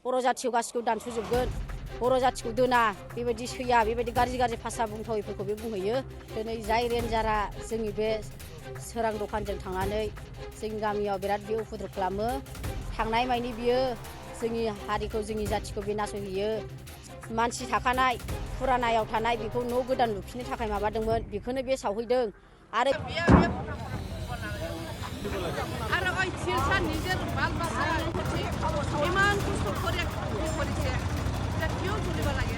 बर' जाथिखौ गासिखौ दानस'जोबगोन, बर' जाथिखौ दोना, बेबायदि सैया, बेबायदि गाज्रि भाषा बुंथावैफोरखौ बे बुंहैयो। दिनै जाय रेन्जारा जोंनि बे सोरां दखानजों थांनानै जोंनि गामियाव बिराद बे उपद्रब खालामो। थांनाय मानि बियो जोंनि हारिखौ, जोंनि जाथिखौ बे नासयहैयो। मानसि थाखानाय फुरानायाव थानाय बेखौ न' गोदान लुफिननो थाखाय माबादोंमोन, बेखौनो बे सावहैदों। आरो ইমান কষ্ট করে করেছে এটা কেউ চলিব লাগে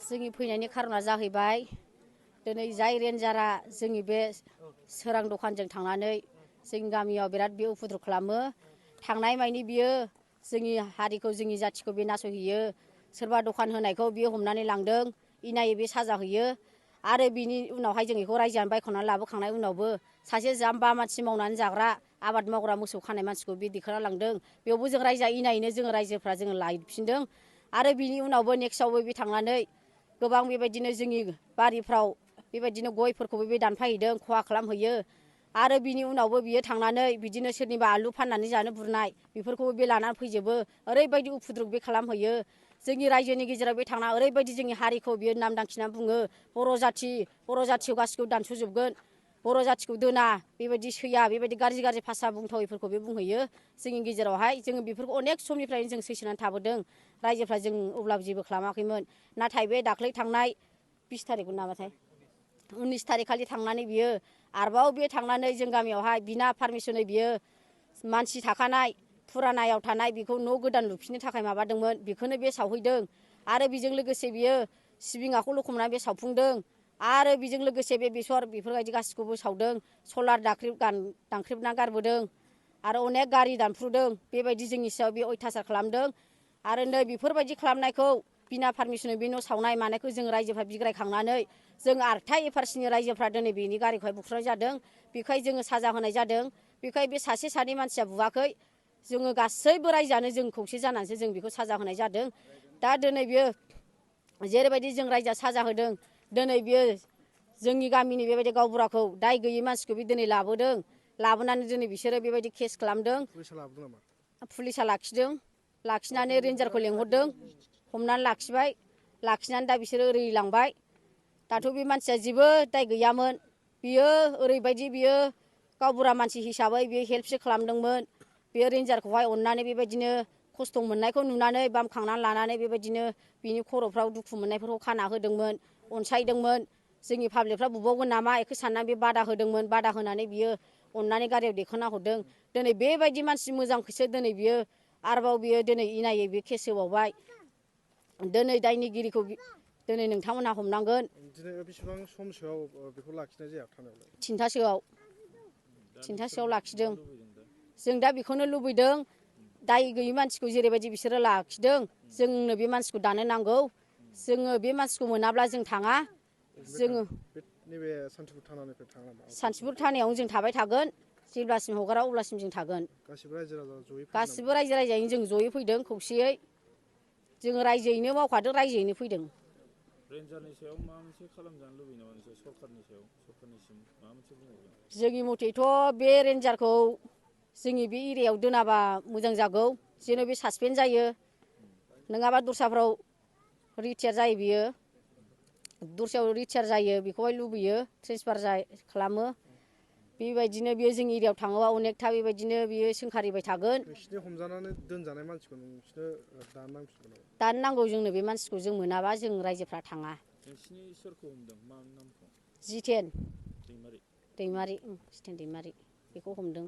जोंनि फैनायनि खारना जाहैबाय दिनै जाय रेन्जारा जोंनि बे सोरां दखानजों थांनानै जोंनि गामियाव बिराद बे उपद्रब खालामो। थांनाय मानि बियो जोंनि हारिखौ, जोंनि जाथिखौ बे नासयहैयो। सोरबा दखान होनायखौ बियो हमनानै लांदों, इनायै बे साजा होयो। आरो बिनि उनावहाय जों बेखौ रायजोआनो बायख'नानै लाबोखांनाय उनावबो सासे जाम्बा मानसि मावनानै जाग्रा, आबाद मावग्रा, मोसौ खानाय मानसिखौ बे दिखांना लांदों। बेयावबो जों रायजोआ इनायैनो जोङो रायजोफ्रा जोङो लायफिनदों। आरो बिनि उनावबो नेक्स्टआवबो बे थांनानै गोबां बेबायदिनो जोंनि बारिफ्राव बेबायदिनो गयफोरखौबो बे दानफायहैदों, खहा खालामहैयो। आरो बिनि उनावबो बियो थांनानै बिदिनो सोरनिबा आलु फाननानै जानो बुरनाय बेफोरखौबो बे लानानै फैजोबो। ओरैबायदि उपद्रब बे खालामहैयो। जोंनि रायजोनि गेजेराव बे थांना ओरैबायदि जोंनि हारिखौ बियो नाम दांखिनानै बुङो, बर' जाथिखौ गासिखौ दानस'जोबगोन, बर' जाथिखौ दोना, बेबायदि सैया, बेबायदि गाज्रि भाषा बुंथावैफोरखौ बे बुंहैयो। जोंनि गेजेरावहाय जोङो बेफोरखौ अनेक समनिफ्रायनो जों सैसोनानै थाबोदों। रायजोफ्रा जों अब्लाबो जेबो खालामाखैमोन। नाथाय बे दाख्लै थांनाय 20 थारिखमोन नामाथाय, 19 थारिख खालि थांनानै बियो आरोबाव बे थांनानै जों गामियावहाय बिना पारमिसनै बियो मानसि थाखानाय फुरानायाव थानाय बेखौ न' गोदान लुफिननो थाखाय माबादोंमोन, बेखौनो बे सावहैदों। आरो बेजों लोगोसे बियो सिबिङाखौ लखबनानै बे सावफुंदों। आरो बेजों लोगोसे बे बेसर बेफोरबायदि गासिखौबो सावदों। सलार दानख्रेबना गारबोदों। आरो अनेक गारि दानफ्रुदों। बेबायदि जोंनि सायाव बे अयथासार खालामदों। आरो नै बेफोरबायदि खालामनायखौ बिना पारमिसनै बे न' सावनाय मानायखौ जों रायजोफ्रा बिग्रायखांनानै जों आरथा एफारसिनि रायजोफ्रा दिनै बेनि गारिखौहाय बुख्रुबनाय जादों। बेखाय जोङो साजा होनाय जादों। बेखाय बे सासे सानै मानसिया बुवाखै, जोङो गासैबो रायजोआनो जों खौसे जानानैसो जों बेखौ साजा होनाय जादों। दा दिनै बियो जेरैबायदि जों रायजोआ साजा होदों, दिनै बियो जोंनि गामिनि बेबायदि गावबुराखौ दाय गैयै मानसिखौ बे दिनै लाबोदों। लाबोनानै दिनै बिसोरो बेबायदि केस खालामदों। पुलिसा लाखिदों। लाखिनानै रेन्जारखौ लेंहरदों, हमनानै लाखिबाय। लाखिनानै दा बिसोरो ओरै लांबाय। दाथ' बे मानसिया जेबो दाय गैयामोन। बियो ओरैबायदि बियो गावबुरा मानसि हिसाबै बियो हेल्पसो खालामदोंमोन। बेयो रेन्जारखौहाय अननानै बेबायदिनो खस्थ' मोननायखौ नुनानै बामखांनानै लानानै बेबायदिनो बिनि खर'फ्राव दुखु मोननायफोरखौ खाना होदोंमोन, अनसायदोंमोन। जोंनि पाब्लिकफ्रा बुबावगोन नामा बेखौ साननानै बे बादा होदोंमोन। बादा होनानै बियो अननानै गारियाव दैखांना हरदों। दिनै बेबायदि मानसि मोजांखौसो दिनै बियो आरोबाव बियो दिनै इनायै बे केस होबावबाय। दिनै दायनिगिरिखौ दिनै नोंथांमोनहा हमनांगोन। दिनै बेसेबां समसोआव बेखौ लाखिनाय जाया थानायावलाय? 3थासोआव लाखिदों। जों दा बेखौनो लुबैदों, दाय गैयै मानसिखौ जेरैबायदि बिसोरो लाखिदों, जोंनो बे मानसिखौ दानो नांगौ। जोङो बे मानसिखौ मोनाब्ला जों थाङा। जोङो नैबे सान्तिपुर थानानिफ्राय थाङा नामा? सान्तिपुर थानायावनो जों थाबाय थागोन। जेब्लासिम हगारा अब्लासिम जों थागोन। गासिबो रायजो राजा जयै फैदों? गासिबो रायजो राजायैनो जों जयै फैदों, खौसेयै। जोङो रायजोयैनो मावखादों, रायजोयैनो फैदों। रेन्जारनि सायाव माबा मोनसे खालामजानो लुबैयो नामा नोंसोर? सरखारनि सायाव, सरखारनिसिम माबा मोनसे बुंहरगोन? जोंनि मथेथ' बे रेन्जारखौ जोंनि बे एरियायाव दोनाबा मोजां जागौ। जेन' बे सासपेन्ड जायो। नङाबा दस्राफ्राव रिटायार जायो बियो। दस्रायाव रिटायार जायो, बेखौहाय लुबैयो। ट्रेन्सफार खालामो। बेबायदिनो बियो जोंनि एरियायाव थाङोबा अनेकथा बेबायदिनो बियो सोंखारिबाय थागोन। नोंसिनि हमजानानै दोनजानाय मानसिखौ नोंसोरनो दानो नांसिगौ नामा? दानो नांगौ जोंनो बे मानसिखौ। जों मोनाबा जों रायजोफ्रा थाङा। नोंसिनि सोरखौ हमदों? मा नामखौ? जितेन दैमारि। दैमारि, जितेन दैमारि बेखौ हमदों।